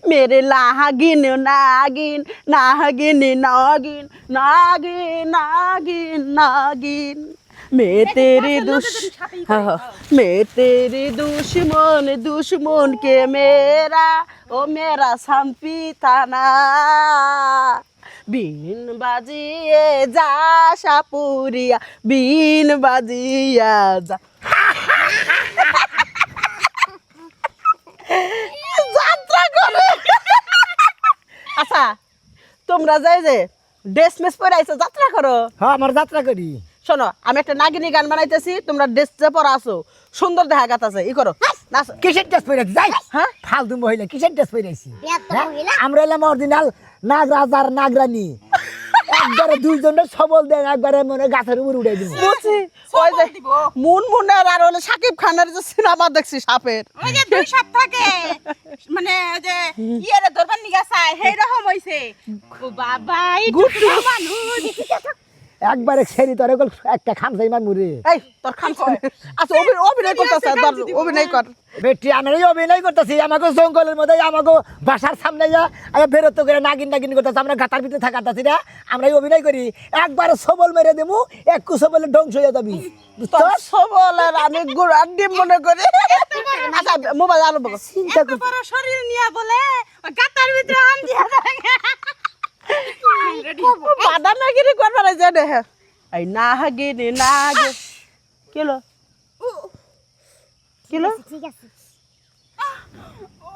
मेरे नागिन नागिन नागिन नागिन नागिन नागिन नागिन मैं तेरी दुश्मन दुश्मन के मेरा ओ मेरा संपिताना बीन बाजिए जा सापुरिया बीन बाजिया जा যাত্রা করে আচ্ছা তোমরা যাই যে ড্রেস মেস পরে আইছো যাত্রা করো হ্যাঁ আমার যাত্রা করি শোনো আমি একটা নাগিনী গান বানাইতেছি তোমরা ড্রেস যে পরা আছো সুন্দর দেখা গাতাছে ই করো নাচ কিসের ড্রেস পরে যাই হ্যাঁ ফালতু মহিলা কিসের ড্রেস পরে আইছি আমরা এলাম অরিজিনাল নাগরাজ আর নাগরানী একবারে দুইজনের সবল দেন একবারে মনে গাছের উপর উড়াই দিব বুঝছি ওই যে মুনমুনের আর হলো সাকিব খানের যে সিনেমা দেখছি সাপের ওই যে দুই সাপ থাকে মানে যে ইয়েরে ধরবার নিগা চাই সেই রকম হইছে ও বাবা এই গুট্টু মানুষ একবারে ছেড়ি তোর একটা খামসাই মার মুরে এই তোর খান কয় আচ্ছা অভিনয় করতেছে অভিনয় কর বেটি আমরা অভিনয় করতেছি আমাকে জঙ্গলের মধ্যে আমাকে বাসার সামনে যা বেরোতে করে নাগিন নাগিন করতেছে আমরা গাতার ভিতরে থাকাতাছি না আমরা অভিনয় করি একবারে সবল মেরে দেবো একটু সবলে ধ্বংস হয়ে যাবি তোর সবলের আমি গুড়ার ডিম মনে করি আচ্ছা মোবাইল আলো বলো চিন্তা এত বড় শরীর নিয়ে বলে ওই গাতার ভিতরে আন দিয়া বাদা নাগিনি করবার জানে হ্যাঁ এই নাগিনি নাগে কিলো কিলো ঠিক আছে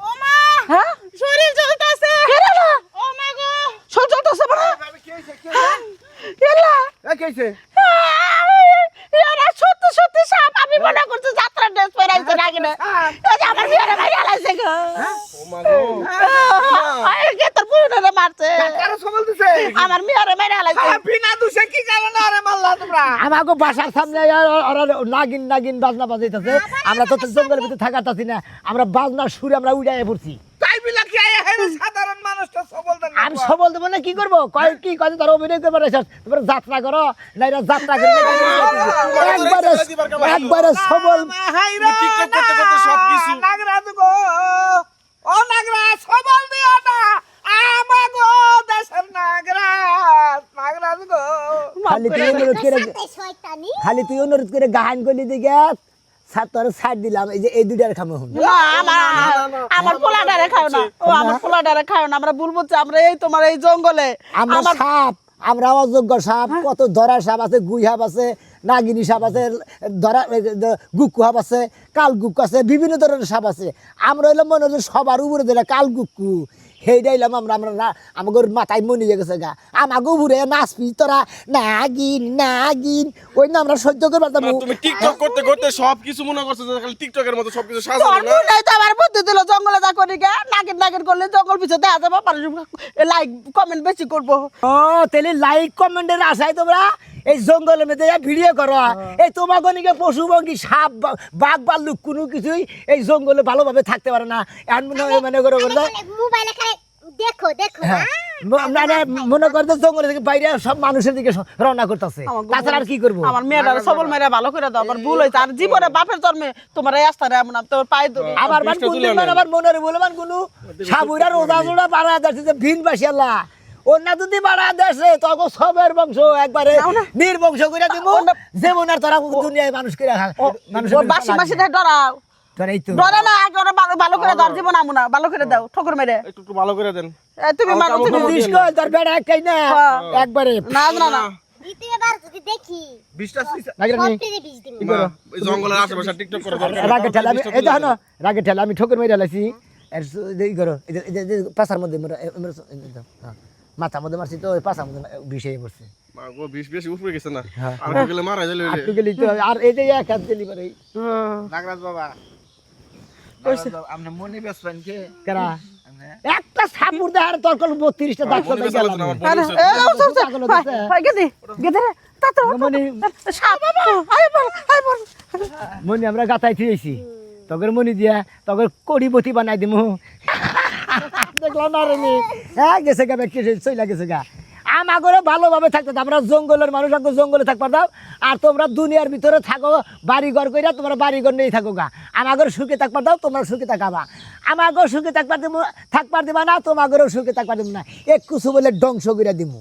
ও মা হ্যাঁ শরীর জ্বলতাছে কেলা ও মা গো সব চলতেছে বড় কেলা কইছে এরা সত্যি সত্যি সাপ আমি মনে করছি যাত্রা ড্রেস পরাইছে নাগিনে এই যে আমার বিয়ারে ভাই আলাইছে গো ও মা গো আরে কে তোর বুড়োরে মারছে কারে সবল দিছে আমার মিয়ারে মেরে আলাইছে বিনা দোষে কি কারণে আরে মারলা তোমরা আমাকে বাসার সামনে ওরা নাগিন নাগিন বাজনা বাজাইতেছে আমরা তো জঙ্গলের ভিতরে থাকাতাছি না আমরা বাজনার সুরে আমরা উড়াইয়া পড়ছি তাই বিলা কি আয় হে সাধারণ মানুষটা সবল দেন আমি সবল দেবো না কি করবো কয় কি কয় তোর অভিনয় করবো তোমরা যাত্রা করো না এরা যাত্রা করি একবারে সবল হাই রে টিকটক করতে করতে সব কিছু নাগরাজ গো ও নাগরাজ সবল দিও না আমাগো দেশের নাগরাজ গো খালি তুই অনুরোধ করে শয়তানি খালি তুই অনুরোধ করে গান গলি দিকে তোর ছাড় দিলাম এই যে এই দুইটার খামো হুন না আমার পোলাডারে খাও না ও আমার পোলাডারে খাও না আমরা বলবো যে আমরা এই তোমার এই জঙ্গলে আমরা সাপ আমরা অযোগ্য সাপ কত ধরা সাপ আছে গুই সাপ আছে নাগিনী সাপ আছে ধরা গুক্কু সাপ আছে কাল গুক্কু আছে বিভিন্ন ধরনের সাপ আছে আমরা হইলাম মনে হচ্ছে সবার উপরে দিলে কাল গুক্কু সেইটাইলাম আমরা আমরা আমাকে মাথায় মনে গেছে গা আমাকে উপরে নাচবি তোরা নাগিন নাগিন ওই না আমরা সহ্য করে পারতাম তুমি টিকটক করতে করতে সব কিছু মনে করছো যে খালি টিকটকের মতো সব কিছু তোর সাজানো না বুড়াই তো আমার বুদ্ধি দিল জঙ্গলে যা করি গে নাগিন নাগিন করলে জঙ্গল পিছু দেখা যাবে মানুষ লাইক কমেন্ট বেশি করবো ও তাহলে লাইক কমেন্টের আশায় তোমরা এই জঙ্গলের মধ্যে ভিডিও করো এই তোমাকে নিকে পশু পঙ্খী সাপ বাঘ ভাল্লুক কোনো কিছুই এই জঙ্গলে ভালোভাবে থাকতে পারে না মনে করো মোবাইলে খালি দেখো দেখো মানে মনে করতে জঙ্গলের থেকে বাইরে সব মানুষের দিকে রওনা করতেছে তাছাড়া আর কি করবো আমার মেয়েটার সবল মেয়েরা ভালো করে দাও আমার ভুল হয়েছে আর জীবনে বাপের জন্মে তোমার এই আস্থারে এমন তোর পায়ে ধরে আমার মান কোন দিন আমার মনের বলবান কোনো সাবুরা রোজা জোড়া বাড়া যাচ্ছে যে ভিন বাসিয়ালা অন্য যদি বাড়া দেশে তখন সবের বংশ একবারে নির্বংশ করে দিব যেমন আর তোরা দুনিয়ায় মানুষ করে মানুষ বাসি মাসিটা ডরাও তোরাই তো ডরা না আগে ভালো করে দাও জীবন আমু না ভালো করে দাও ঠোকর মেরে একটু ভালো করে দেন তুমি মানুষ তুমি দিস কই তোর বেড়া একটাই না একবারে না না না দ্বিতীয়বার যদি দেখি 20টা লাগে নি সবটিরে বিষ দিব এই জঙ্গলের আশেপাশে টিকটক করে দরকার রাগে ঠেলা আমি এই দেখো না রাগে ঠেলা আমি ঠোকর মেরে লাইছি এর এই করো এই যে পাছার মধ্যে মাথার মধ্যে মারছি তো ওই পাছার মধ্যে বিষে পড়ছে মা গো 20 বেশি উপরে গেছে না আর গেলে মারা যাইলে একটু গেলি তো আর এই যে এক হাত গেলি পারে নাগরাজ বাবা আপনি মনে বেসবেন কে কারা একটা সাপুর দেখার তোর কোন 32টা দাঁত মনে করে বেসালো গেল না আমার বোন গেদি গেদি রে তাতো মনে বাবা আয় বল আয় বল মনে আমরা গাতাই থিয়েছি তগর মনি দিয়া তগর কড়িবতী বানাই দিমু দেখলাম না রে হ্যাঁ গেছে গা ব্যক্তি চইলা গেছে গা আমাগরে ভালোভাবে থাকতে দাও। আমরা জঙ্গলের মানুষ, আমাকে জঙ্গলে থাকবার দাও। আর তোমরা দুনিয়ার ভিতরে থাকো, বাড়িঘর কইরা তোমরা বাড়িঘর নিয়েই থাকো গা। আমাগরে সুখে থাকবার দাও, তোমরা সুখে থাকাবা। আমাগো সুখে থাকবার দিবা না, তোমাগরেও সুখে থাকবার দিব না। এক কুসু বলে ধ্বংস করে দিব।